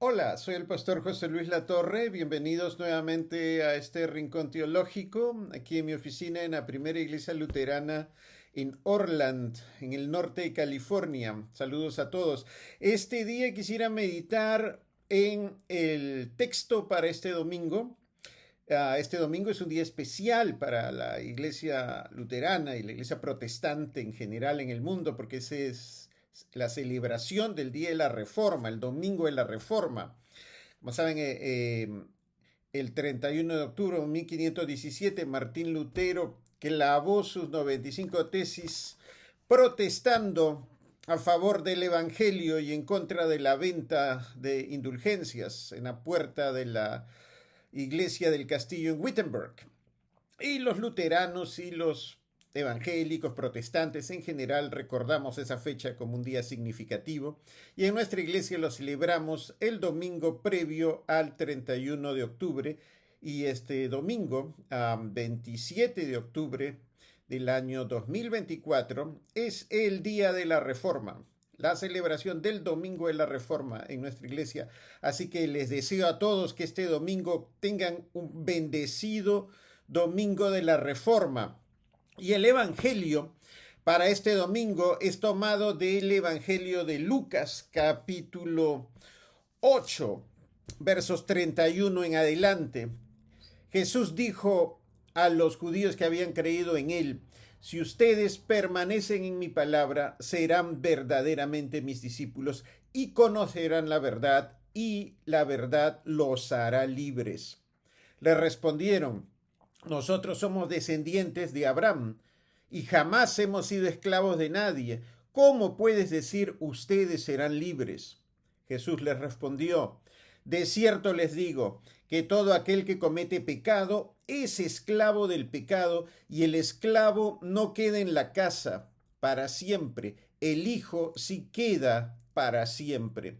Hola, soy el pastor José Luis Latorre. Bienvenidos nuevamente a este rincón teológico, aquí en mi oficina en la Primera Iglesia Luterana en Orland, en el norte de California. Saludos a todos. Este día quisiera meditar en el texto para este domingo. Este domingo es un día especial para la Iglesia Luterana y la Iglesia Protestante en general en el mundo, porque ese es la celebración del Día de la Reforma, el Domingo de la Reforma. Como saben, el 31 de octubre de 1517, Martín Lutero clavó sus 95 tesis protestando a favor del Evangelio y en contra de la venta de indulgencias en la puerta de la iglesia del castillo en Wittenberg. Y los luteranos y los evangélicos, protestantes en general, recordamos esa fecha como un día significativo y en nuestra iglesia lo celebramos el domingo previo al 31 de octubre y este domingo, 27 de octubre del año 2024, es el día de la Reforma, la celebración del Domingo de la Reforma en nuestra iglesia. Así que les deseo a todos que este domingo tengan un bendecido Domingo de la Reforma. Y el Evangelio para este domingo es tomado del Evangelio de Lucas, capítulo 8, versos 31 en adelante. Jesús dijo a los judíos que habían creído en él: si ustedes permanecen en mi palabra, serán verdaderamente mis discípulos y conocerán la verdad, y la verdad los hará libres. Le respondieron: nosotros somos descendientes de Abraham y jamás hemos sido esclavos de nadie. ¿Cómo puedes decir ustedes serán libres? Jesús les respondió: de cierto les digo que todo aquel que comete pecado es esclavo del pecado, y el esclavo no queda en la casa para siempre, el Hijo sí queda para siempre.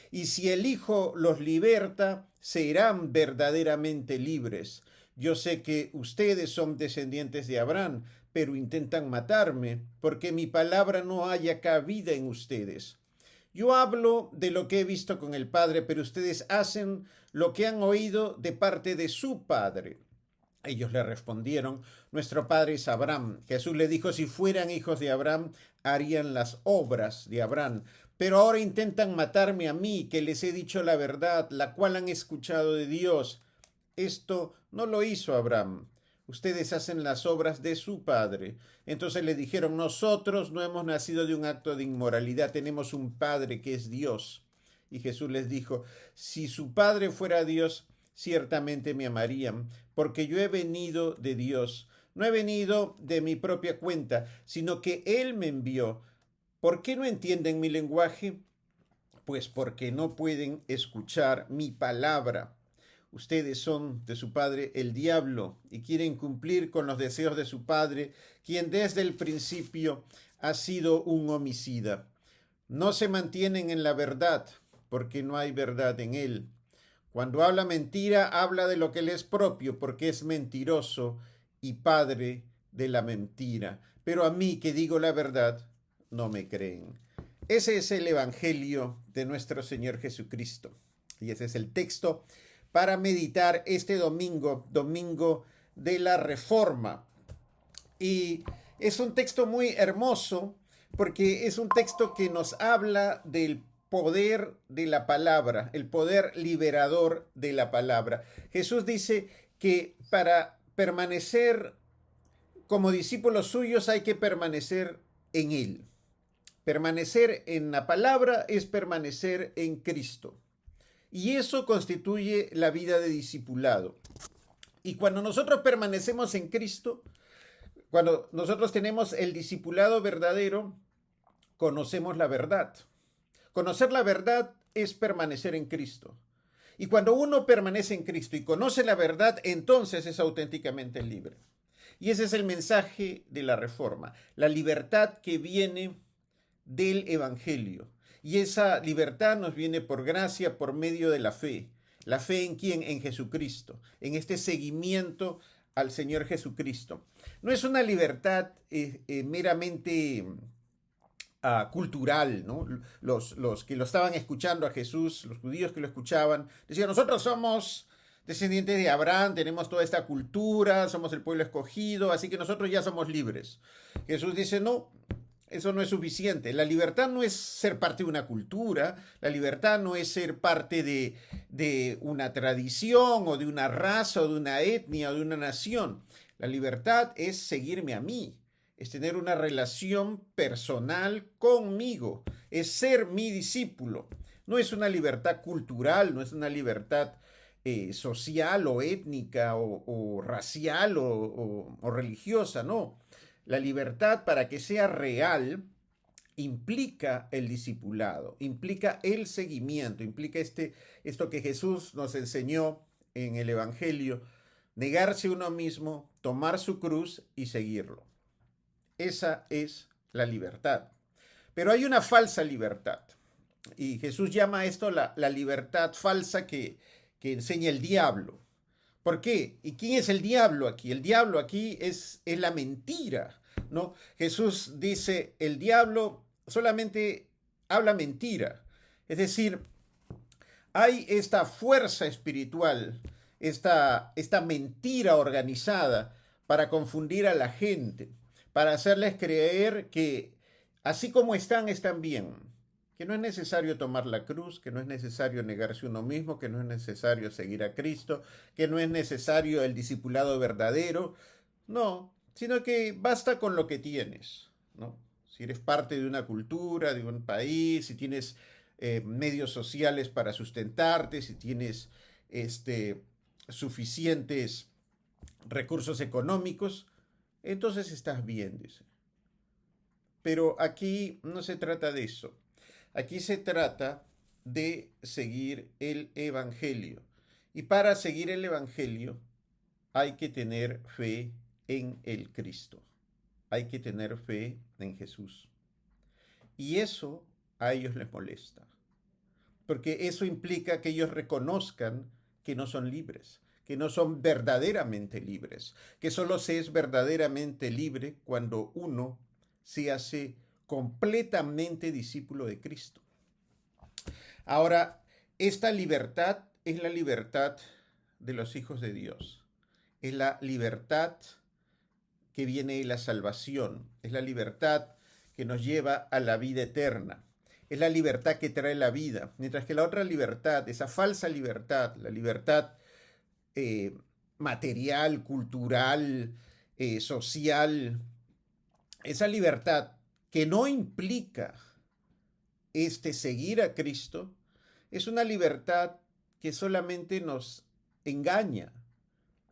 Y si el Hijo los liberta, serán verdaderamente libres. Yo sé que ustedes son descendientes de Abraham, pero intentan matarme, porque mi palabra no haya cabida en ustedes. Yo hablo de lo que he visto con el Padre, pero ustedes hacen lo que han oído de parte de su Padre. Ellos le respondieron: nuestro padre es Abraham. Jesús le dijo: si fueran hijos de Abraham, harían las obras de Abraham. Pero ahora intentan matarme a mí, que les he dicho la verdad, la cual han escuchado de Dios. Esto no lo hizo Abraham. Ustedes hacen las obras de su padre. Entonces le dijeron: nosotros no hemos nacido de un acto de inmoralidad, tenemos un padre que es Dios. Y Jesús les dijo: si su padre fuera Dios, ciertamente me amarían, porque yo he venido de Dios. No he venido de mi propia cuenta, sino que Él me envió. ¿Por qué no entienden mi lenguaje? Pues porque no pueden escuchar mi palabra. Ustedes son de su padre el diablo y quieren cumplir con los deseos de su padre, quien desde el principio ha sido un homicida. No se mantienen en la verdad, porque no hay verdad en él. Cuando habla mentira, habla de lo que le es propio, porque es mentiroso y padre de la mentira. Pero a mí, que digo la verdad, no me creen. Ese es el Evangelio de nuestro Señor Jesucristo. Y ese es el texto para meditar este domingo, domingo de la Reforma. Y es un texto muy hermoso porque es un texto que nos habla del poder de la palabra, el poder liberador de la palabra. Jesús dice que para permanecer como discípulos suyos hay que permanecer en Él. Permanecer en la palabra es permanecer en Cristo. Y eso constituye la vida de discipulado. Y cuando nosotros permanecemos en Cristo, cuando nosotros tenemos el discipulado verdadero, conocemos la verdad. Conocer la verdad es permanecer en Cristo. Y cuando uno permanece en Cristo y conoce la verdad, entonces es auténticamente libre. Y ese es el mensaje de la Reforma, la libertad que viene del Evangelio. Y esa libertad nos viene por gracia, por medio de la fe. ¿La fe en quién? En Jesucristo, en este seguimiento al Señor Jesucristo. No es una libertad meramente cultural, ¿no? Los que lo estaban escuchando a Jesús, los judíos que lo escuchaban, decían, nosotros somos descendientes de Abraham, tenemos toda esta cultura, somos el pueblo escogido, así que nosotros ya somos libres. Jesús dice, no, eso no es suficiente. La libertad no es ser parte de una cultura, la libertad no es ser parte de una tradición o de una raza o de una etnia o de una nación. La libertad es seguirme a mí, es tener una relación personal conmigo, es ser mi discípulo. No es una libertad cultural, no es una libertad social o étnica o racial o religiosa, no. La libertad, para que sea real, implica el discipulado, implica el seguimiento, implica esto que Jesús nos enseñó en el Evangelio, negarse uno mismo, tomar su cruz y seguirlo. Esa es la libertad. Pero hay una falsa libertad. Y Jesús llama a esto la libertad falsa que enseña el diablo. ¿Por qué? ¿Y quién es el diablo aquí? El diablo aquí es la mentira, ¿no? Jesús dice, el diablo solamente habla mentira. Es decir, hay esta fuerza espiritual, esta mentira organizada para confundir a la gente, para hacerles creer que así como están, están bien, que no es necesario tomar la cruz, que no es necesario negarse uno mismo, que no es necesario seguir a Cristo, que no es necesario el discipulado verdadero, no, sino que basta con lo que tienes, ¿no? Si eres parte de una cultura, de un país, si tienes medios sociales para sustentarte, si tienes suficientes recursos económicos, entonces estás bien, dice. Pero aquí no se trata de eso. Aquí se trata de seguir el Evangelio. Y para seguir el Evangelio hay que tener fe en el Cristo. Hay que tener fe en Jesús. Y eso a ellos les molesta. Porque eso implica que ellos reconozcan que no son libres, que no son verdaderamente libres, que solo se es verdaderamente libre cuando uno se hace completamente discípulo de Cristo. Ahora, esta libertad es la libertad de los hijos de Dios. Es la libertad que viene de la salvación. Es la libertad que nos lleva a la vida eterna. Es la libertad que trae la vida. Mientras que la otra libertad, esa falsa libertad, la libertad material, cultural, social, esa libertad que no implica seguir a Cristo, es una libertad que solamente nos engaña,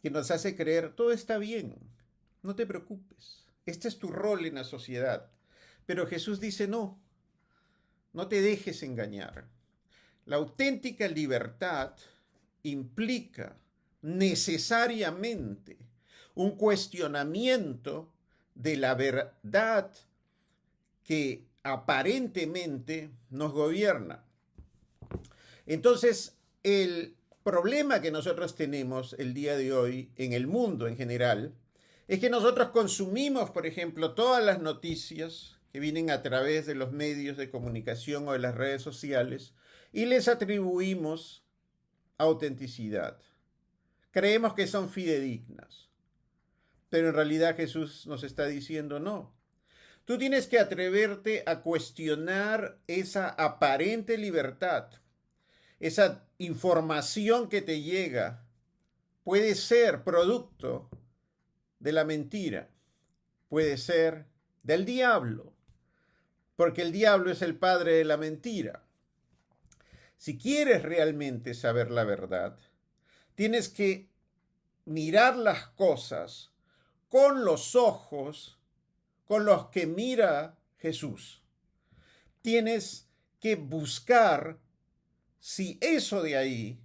que nos hace creer, todo está bien, no te preocupes, este es tu rol en la sociedad. Pero Jesús dice, no, no te dejes engañar. La auténtica libertad implica necesariamente un cuestionamiento de la verdad que aparentemente nos gobierna. Entonces, el problema que nosotros tenemos el día de hoy en el mundo en general es que nosotros consumimos, por ejemplo, todas las noticias que vienen a través de los medios de comunicación o de las redes sociales y les atribuimos autenticidad. Creemos que son fidedignas, pero en realidad Jesús nos está diciendo no. Tú tienes que atreverte a cuestionar esa aparente libertad. Esa información que te llega puede ser producto de la mentira, puede ser del diablo, porque el diablo es el padre de la mentira. Si quieres realmente saber la verdad, tienes que mirar las cosas con los ojos con los que mira Jesús. Tienes que buscar si eso de ahí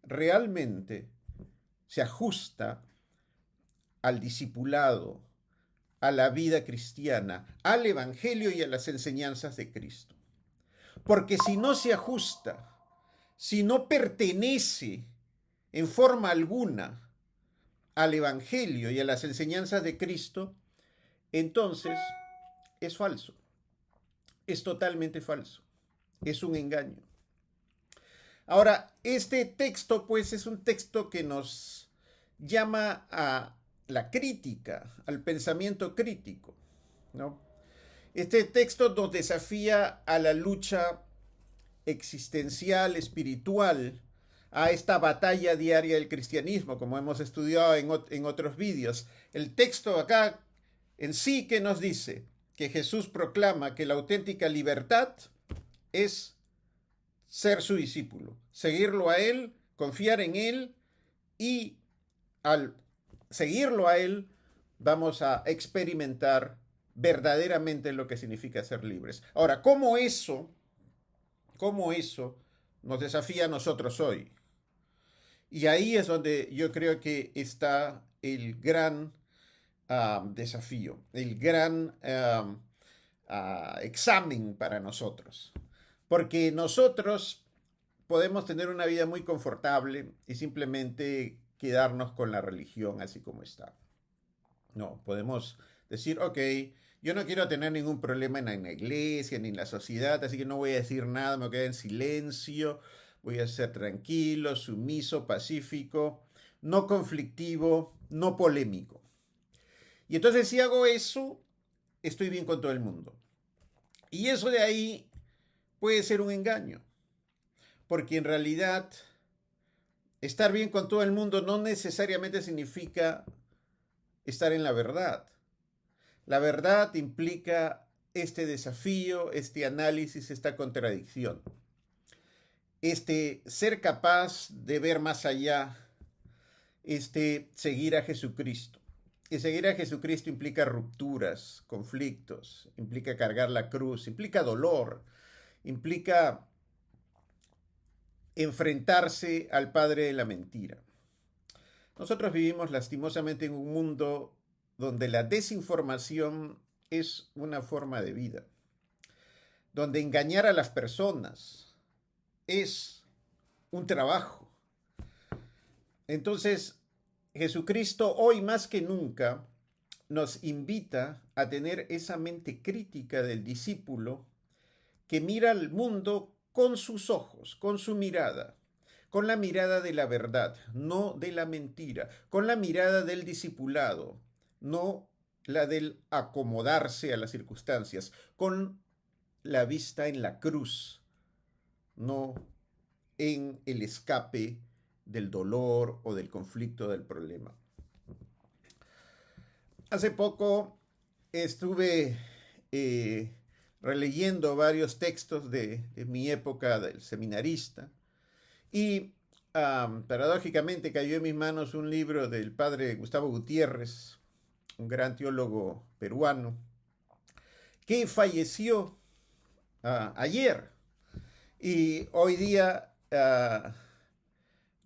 realmente se ajusta al discipulado, a la vida cristiana, al Evangelio y a las enseñanzas de Cristo. Porque si no se ajusta, si no pertenece en forma alguna al Evangelio y a las enseñanzas de Cristo, entonces es falso. es totalmente falso. Es un engaño. Ahora, este texto, pues, es un texto que nos llama a la crítica, al pensamiento crítico, ¿no? Este texto nos desafía a la lucha existencial, espiritual, a esta batalla diaria del cristianismo, como hemos estudiado en otros vídeos. El texto acá en sí que nos dice que Jesús proclama que la auténtica libertad es ser su discípulo, seguirlo a Él, confiar en Él, y al seguirlo a Él vamos a experimentar verdaderamente lo que significa ser libres. Ahora, ¿cómo eso nos desafía a nosotros hoy? Y ahí es donde yo creo que está el gran desafío, el gran examen para nosotros. Porque nosotros podemos tener una vida muy confortable y simplemente quedarnos con la religión así como está. No, podemos decir, ok, yo no quiero tener ningún problema en la iglesia ni en la sociedad, así que no voy a decir nada, me voy a quedar en silencio, voy a ser tranquilo, sumiso, pacífico, no conflictivo, no polémico. Y entonces si hago eso, estoy bien con todo el mundo. Y eso de ahí puede ser un engaño, porque en realidad estar bien con todo el mundo no necesariamente significa estar en la verdad. La verdad implica este desafío, este análisis, esta contradicción. Este ser capaz de ver más allá, seguir a Jesucristo. Y seguir a Jesucristo implica rupturas, conflictos, implica cargar la cruz, implica dolor, implica enfrentarse al padre de la mentira. Nosotros vivimos lastimosamente en un mundo donde la desinformación es una forma de vida, donde engañar a las personas es un trabajo. Entonces, Jesucristo hoy más que nunca nos invita a tener esa mente crítica del discípulo que mira al mundo con sus ojos, con su mirada, con la mirada de la verdad, no de la mentira, con la mirada del discipulado, no la del acomodarse a las circunstancias, con la vista en la cruz, no en el escape del dolor o del conflicto del problema. Hace poco estuve releyendo varios textos de mi época del seminarista y paradójicamente cayó en mis manos un libro del padre Gustavo Gutiérrez, un gran teólogo peruano, que falleció ayer. Y hoy día,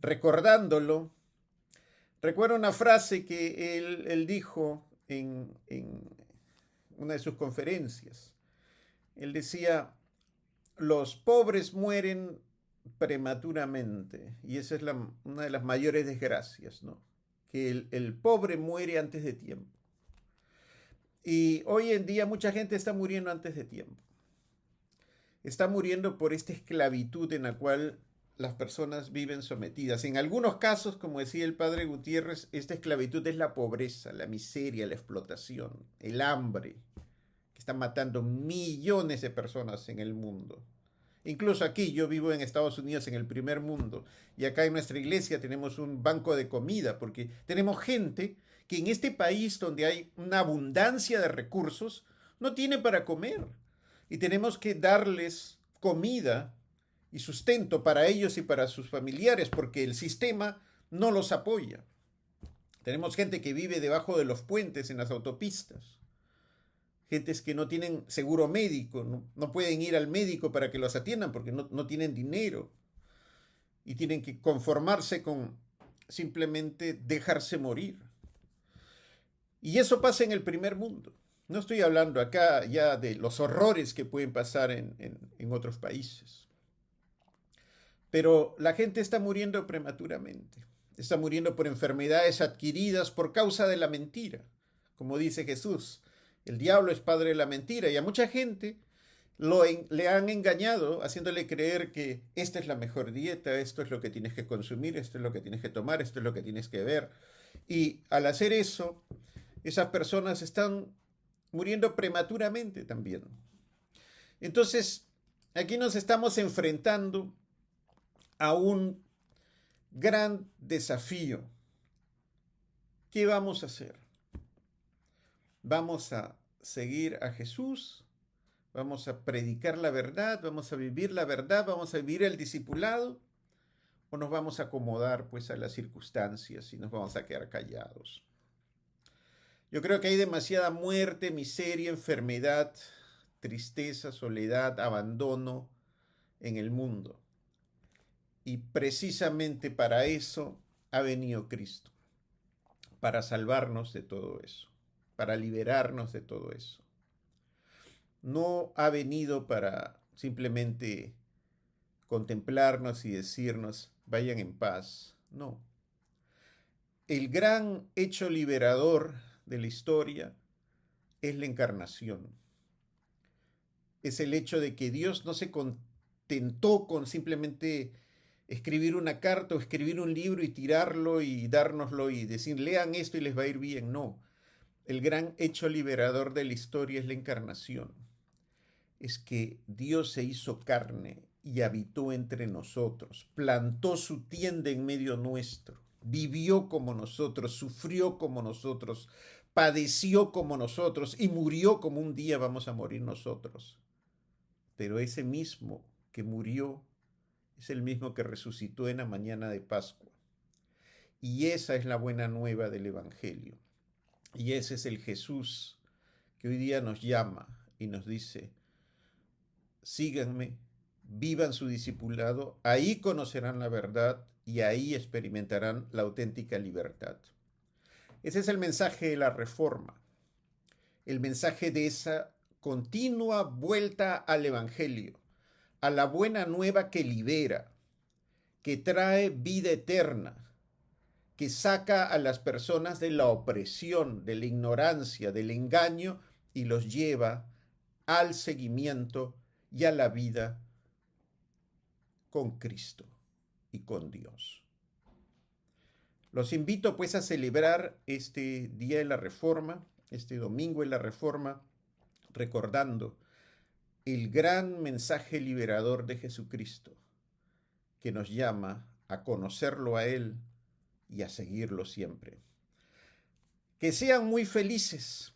recordándolo, recuerdo una frase que él dijo en una de sus conferencias. Él decía, los pobres mueren prematuramente, y esa es una de las mayores desgracias, ¿no? Que el pobre muere antes de tiempo. Y hoy en día mucha gente está muriendo antes de tiempo. Está muriendo por esta esclavitud en la cual las personas viven sometidas. En algunos casos, como decía el padre Gutiérrez, esta esclavitud es la pobreza, la miseria, la explotación, el hambre, que está matando millones de personas en el mundo. Incluso aquí, yo vivo en Estados Unidos, en el primer mundo, y acá en nuestra iglesia tenemos un banco de comida, porque tenemos gente que en este país donde hay una abundancia de recursos, no tiene para comer. Y tenemos que darles comida y sustento para ellos y para sus familiares, porque el sistema no los apoya. Tenemos gente que vive debajo de los puentes en las autopistas. Gentes que no tienen seguro médico, no pueden ir al médico para que los atiendan porque no tienen dinero. Y tienen que conformarse con simplemente dejarse morir. Y eso pasa en el primer mundo. No estoy hablando acá ya de los horrores que pueden pasar en otros países. Pero la gente está muriendo prematuramente. Está muriendo por enfermedades adquiridas por causa de la mentira. Como dice Jesús, el diablo es padre de la mentira. Y a mucha gente le han engañado haciéndole creer que esta es la mejor dieta, esto es lo que tienes que consumir, esto es lo que tienes que tomar, esto es lo que tienes que ver. Y al hacer eso, esas personas están muriendo prematuramente también. Entonces, aquí nos estamos enfrentando a un gran desafío. ¿Qué vamos a hacer? ¿Vamos a seguir a Jesús? ¿Vamos a predicar la verdad? ¿Vamos a vivir la verdad? ¿Vamos a vivir el discipulado? ¿O nos vamos a acomodar pues a las circunstancias y nos vamos a quedar callados? Yo creo que hay demasiada muerte, miseria, enfermedad, tristeza, soledad, abandono en el mundo. Y precisamente para eso ha venido Cristo, para salvarnos de todo eso, para liberarnos de todo eso. No ha venido para simplemente contemplarnos y decirnos, vayan en paz. No. El gran hecho liberador de la historia es la encarnación. Es el hecho de que Dios no se contentó con simplemente escribir una carta o escribir un libro y tirarlo y dárnoslo y decir, lean esto y les va a ir bien. No. El gran hecho liberador de la historia es la encarnación. Es que Dios se hizo carne y habitó entre nosotros, plantó su tienda en medio nuestro, vivió como nosotros, sufrió como nosotros, padeció como nosotros y murió como un día vamos a morir nosotros. Pero ese mismo que murió es el mismo que resucitó en la mañana de Pascua. Y esa es la buena nueva del Evangelio. Y ese es el Jesús que hoy día nos llama y nos dice, síganme, vivan su discipulado, ahí conocerán la verdad y ahí experimentarán la auténtica libertad. Ese es el mensaje de la Reforma, el mensaje de esa continua vuelta al Evangelio, a la buena nueva que libera, que trae vida eterna, que saca a las personas de la opresión, de la ignorancia, del engaño y los lleva al seguimiento y a la vida con Cristo y con Dios. Los invito pues a celebrar este Día de la Reforma, este domingo de la Reforma, recordando el gran mensaje liberador de Jesucristo, que nos llama a conocerlo a Él y a seguirlo siempre. Que sean muy felices,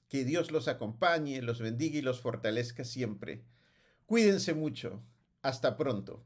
que Dios los acompañe, los bendiga y los fortalezca siempre. Cuídense mucho. Hasta pronto.